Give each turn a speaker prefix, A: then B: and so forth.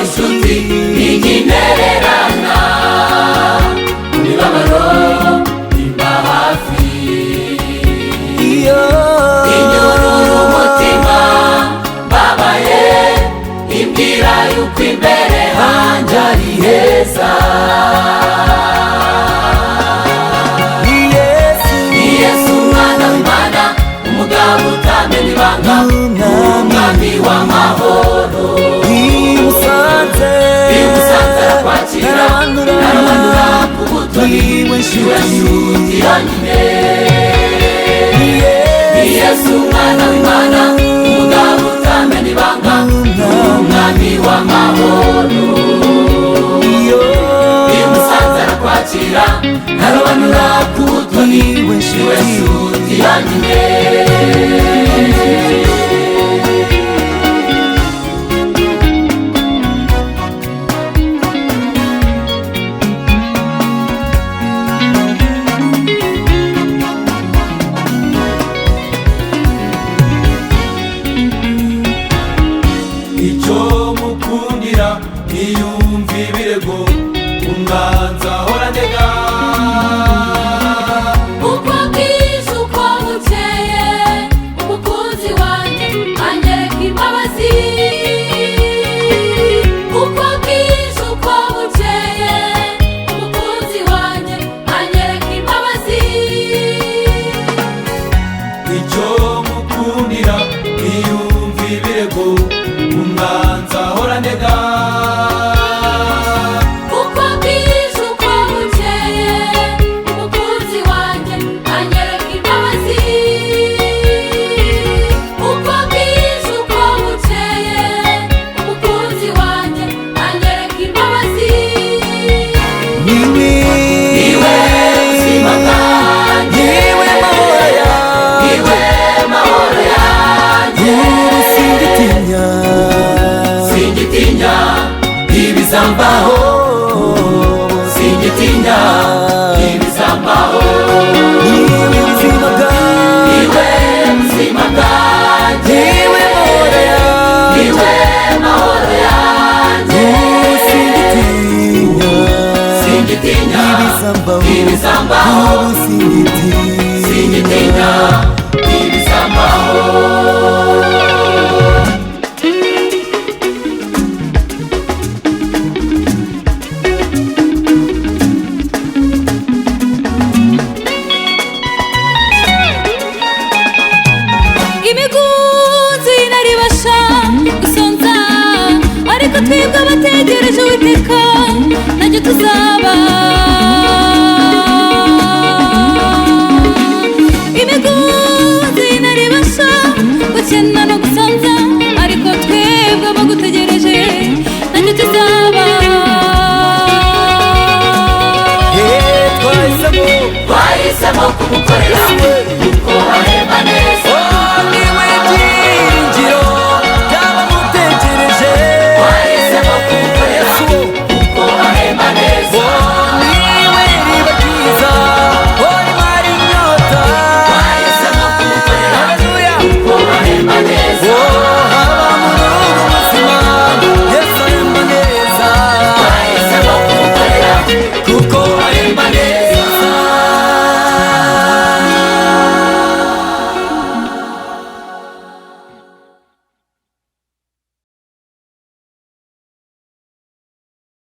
A: inshuti ntiginererana mu mibabaro imba hafi inyurura umutima mbabaye imbwira yuko imbere hanjye ari heza. Ni Yesu umwana w'Imana umugabo utamenya ibanga umwami w'amahoro bimusanze arakwakira aramanura ku butoni niwe nshuti yonyine. Ni Yesu umwana w'Imana umugabo utamenya ibanga umwami w'amahoro bimusanze arakwakira aramanura ku butoni niwe nshuti yonyine. Icyo mukundira ntiyumva ibirego umwanza ahora ndega
B: uko bwije uko bukeye umukunzi wanjye anyereka imbabazi. Uko bwije uko bukeye umukunzi wanjye anyereka imbabazi.
A: icyo mukundira ntiyumva ibirego umwanza ahora ndega
B: Uko bwije uko bukeye umukunzi wanjye anyereka imbabazi. Uko bwije uko bukeye umukunzi wanjye anyereka imbabazi.
A: niwe buzima bwanjye niwe mahoro yanjye singitinya ibizambaho singitinya ibizambaho niwe buzima bwanjye niwe mahoro yanjye singitinya ibizambaho singitinya ibizambaho.
B: Imigunzu inaribasha gusonza ariko twebwe abategereje Uwiteka ntacyo tuzaba. Imigunzu inaribasha gukena no gusonza ariko twebwe abagutegereje ntacyo tuzaba.
A: twahisemo kumukorera